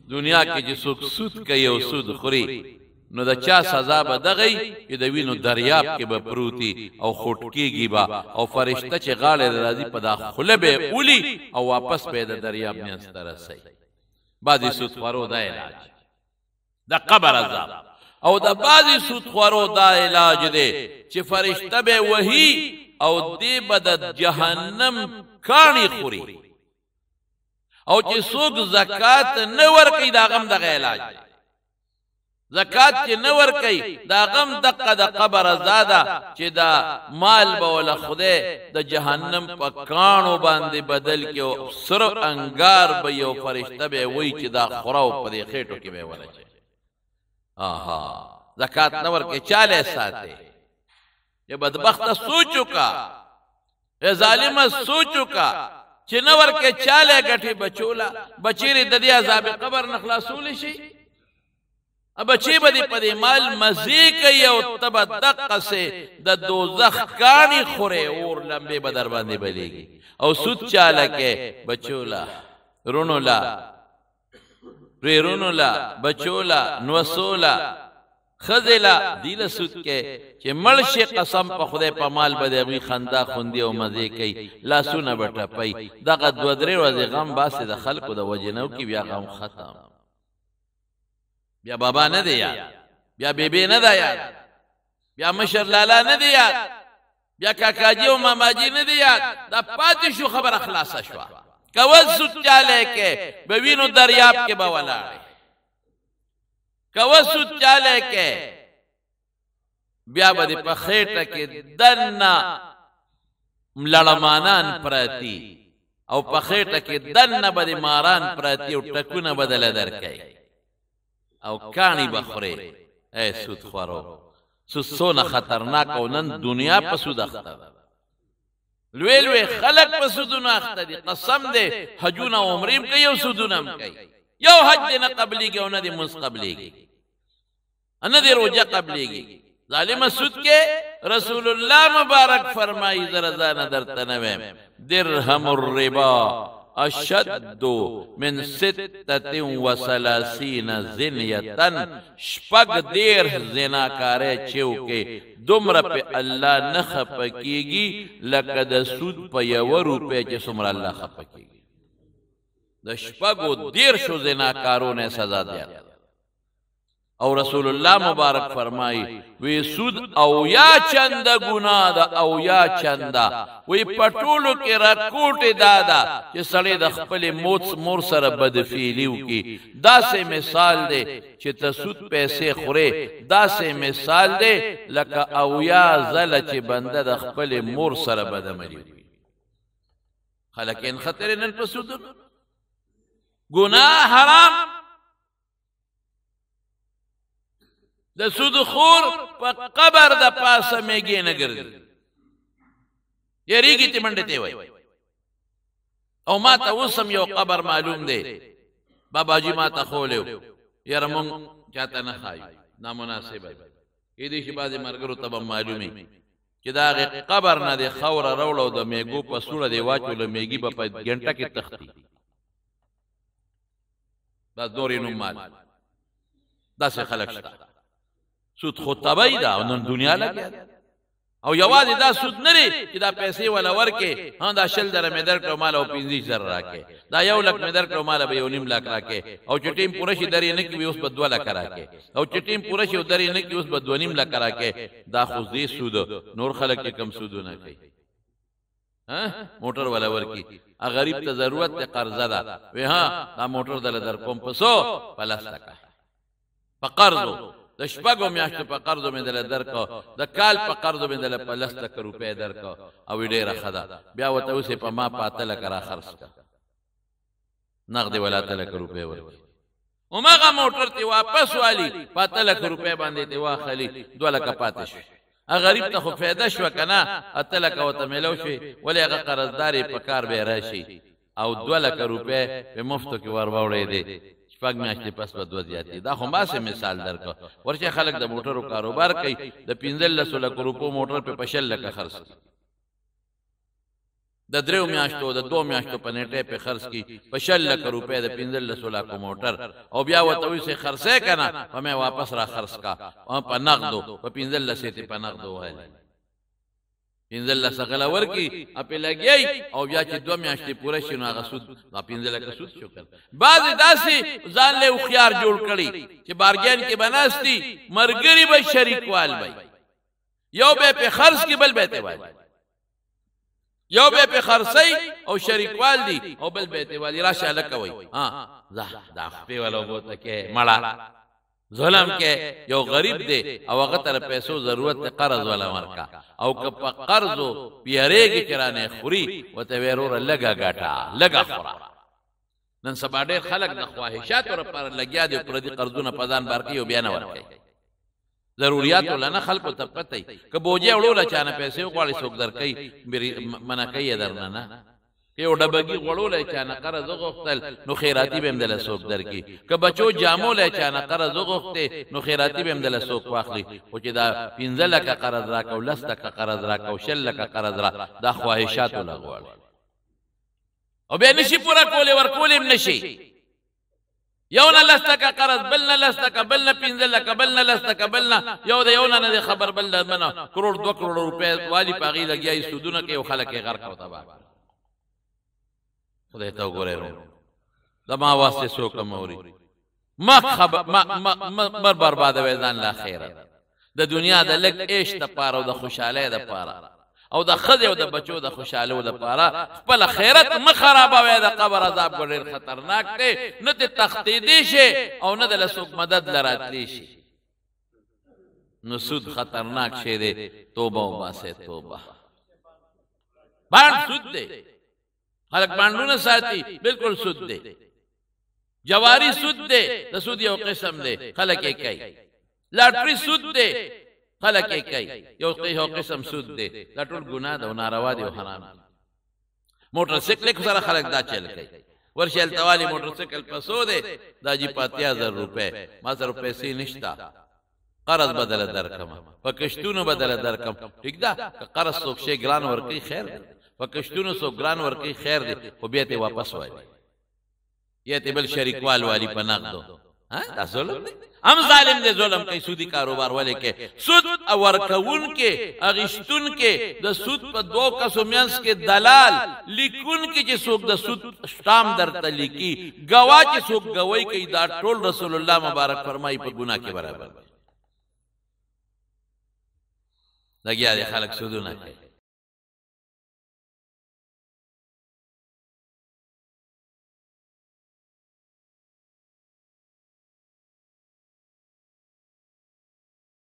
دنیا کې چې څوک سود کوي او سود خوري نو د چا سزا به دغی چې د وینو دریاب کې به پروتي او خوټ کېږي به او فرشته چې غاړه راځي په دا خوله به اولی او واپس به د دریاب منځ ته رسي. بعضې سودخورو دا علاج د قبر عذاب او د بعضې سودخورو دا علاج دی چې فرشته به وهي او دی به د جهنم کاڼي خوري او چې څوک زکات نه ورکوي د هغه هم دغه علاج دی. زکات چې نه ورکوي د هغه هم دقه د قبر عذاب چې دا مال به وله خدای د جهنم په کاڼو باندې بدل کړي او صرف انګار به یو فرشته به وایي چې دا خوره او په دې خېټو کې به یې ولچوي. آها زکات نه ورکوي چاله ساتي. یہ بدبخت سوچ چکا اے ظالم سوچ چکا چې نه ورکه چاله غټي بچولا بچیری د دې عذاب قبر نخلاصول شي اب بچی بدی پدې مال مزي کوي او تب دقه سه د دوزخ کانی خوره اور لمبه بدر باندې بلیږي او سود چاله کې بچولا رونولا رونولا بچولا نوسولا خذلا دیل سود کې چې ملشه قسم په خدای په مال بده وی خندا خوندي او مزه کوي لاسونه بټه پي دغه دو درې ورځې غم باسه د خلکو د وجنو کې بیا غم ختم. بیا بابا نه دی یاد بیا بیبي نه دی یاد بیا مشر لالا نه دی یاد بیا کاکاجي او ماماجي نه دی یاد دا پاتې شو خبر خلاصه شو. کول سود چاله کې به وینو دریاب کې به ولاړ کوسود چاله کې بیا به په خېټه کې دنه لړمانان پراتی او په خېټه کې دنه به ماران پراتی او ټکونه بدل درکې او کانی بخوري. اے سود خورو سونه خطرناک او نن دنیا په سود اخته لوی لوی خلق په سودونه اخته دي. قسم دې حجونه او عمرې کوي او سودونه کوي. یو حج نه قبليږي او نه دې مس قبليږي ان دې روزه قبليږي. ظالم سود کې رسول الله مبارک فرمایي زرزان درته نویم درهم الربا اشد من 36 زنیتن شپږ دیر زناکاره چیو کې دومره په الله نه خپکیږي لکه د سود په 1 روپۍ چې څومره الله خپکیږي. د شپږو دیر شو زناکارو نه سزا دی. او رسول الله مبارک فرمایي وی سود او یا چند ګناه دا او یا چندا وی پټولو کې راکوټه دادا چې سړی د خپل موت مور سره بدفعلیو کې داسې مثال دی چې ته سود پیسې خوره داسې مثال دی لکه او یا زل چې بنده د خپل مور سره بدعملی خلک ان خطر نن په سود ګناه حرام د سود خور په قبر د پاسه میګي نه ګرځي یریږي ته منډه ته وای او ما ته وسم یو قبر معلوم دی بابا جی ما ته خولیو یاره مونږ چاته نه خایو نامناسبه کې دې شي بعضې مرګرو ته به معلومي چې دا قبر نه دی خوره راوړو د میګو په سوړه دی واچولو میګي به په ګنټه کې تختی بس نورې نوم مال داسې خلک شته. سود خود تبعی دا نن دنیا لګیا او یوازې دا سود نه دی چې دا پیسې ولا ورکې ها دا 10 زره مې درکړو مال او 15 زره راکې دا 1 لک مې درکړو مال به 1.5 لک راکې او چې ټیم پوره شي درې نه کې اوس په 2 لک راکې او چې ټیم پوره شي درې نه کې اوس په 2.5 لک راکې دا خو دې سود نور خلک کې کم سودونه کوي. ها موټر ولا ورکی غریب ته ضرورت ته قرضه ده وی ها دا موټر دل در کوم پسو پلاس تکا فقرضو د شپږو میاشتو په قرضو مې دل درکو د کال په قرضو مې دل په 10 لک روپۍ درکو او ډېره خدا بیا وته اوسې په ما پاته لک را خرڅ کا نقد ولا تلک روپۍ ورکي او ماغه موټر ته واپس والی پاته لک روپۍ باندې ته واخلي 2 لک پاتې شو غریب ته خو فایده شو کنه اته لک او ته ملو شي ولې هغه قرضداري په کار به راشي او 2 لک روپۍ په مفتو کې ور وړې دي شپږ میاشتې پس به 2 زیاتې دا خو ماسه مثال درکو ورچې خلک د موټرو کاروبار کوي د 15 لک روپو موټر په 5 لک خرڅ د 3 میاشتو د 2 میاشتو په نیټه په خرڅ کی په 6 لک روپے د 15 لک موټر او بیا وته وي سه خرڅه کنه په مې واپس را خرڅ کا او په نقدو په 15 لسته په نقدو وای 15 سغلا ورکی اپی لګی او بیا چې 2 میاشتې پوره شنو هغه سود دا 15 لک سود شو کړ بعض داسي ځان له خيار جوړ کړي چې بارګین کې بناستی مرګري به شریکوال وای یو به په خرڅ کې بل به ته وای یو به په خرڅي او شریکوال دي او بل به ته وای راشه لکوي ها دا خپل ولو بوته کې مړه ظلم کې یو غریب دی او هغه تر پیسو ضرورت ته قرض ولا ورکا او که په قرضو پیریږي چرانه خوري وته ورور لګا غاټا لګا خورا نن سبا ډېر خلک د خواهشات ور پر لګیا دي پر دې قرضونه پدان بارکی او بیان ورکي ضرورت ولنه خلق ته پته که بوجه وړول چانه پیسې غواړي څوک درکې منع کوي درنه نه یو ډبګي غړول چانه قرض غوښتل نو خیراتی به مدل څوک درکې که بچو جامول چانه قرض غوښته نو خیراتی به مدل څوک واخلي او چې دا 15 لک قرض راکو 10 لک قرض راکو 6 لک قرض را دا خواهشات لغوال او به نشي پورا کولې ور کولې نشي یو نه لستک قرض بل نه لستک بل نه 15 لک بل نه لستک بل نه یو د یو نه خبر بل نه کروڑ 2 کروڑ روپے والی پاغي لګیای سودونه کې او خلک غرق او تباہ خدای ته وګورئ دما واسطه سو کموري ما برباد وې ځان لا خیره د دنیا د لګ عيش ته پاره او د خوشاله ده پاره او د خدای او د بچو د خوشاله ده پاره خپل خیرت م خرابوي د قبر عذاب ډېر خطرناک دی نه ته تختیدي شي او نه د لسوک مدد لراتلی شي نو سود خطرناک شي دی توبه او باسه توبه باندې سود دی خلق باندونه ساتي بالکل سود دی جواری سود دی د سود یو قسم دی خلق یې کوي لاټري سود دی خلق یې کوي یو قسم سود دی دا ټول ګناه ده او ناروا دي او حرام موټر سایکل سره خلق دا چل کوي ورشل توالي موټر سایکل پسو دی دا جی 5000 روپے ما سره پیسې نشتا قرض بدل درکم پکشتونو بدل درکم ٹھیک ده قرض څوک شي ګران ورکی خیر پکشتونو سو ګران ورکی خیر دی خو بیا ته واپس وای یا ته بل شریکوال والی پناغدو ها دا ظلم دی هم ظالم دی ظلم کوي سودی کاروبار والے کې سود او ورکون کې اغشتون کې د سود په 2 کسو مینس کې دلال لیکون کې چې څوک د سود شتام درته لیکي گوا چې څوک گوي کوي دا ټول رسول الله مبارک فرمایي په ګناه کې برابر لګیا دي خلک سودونه کوي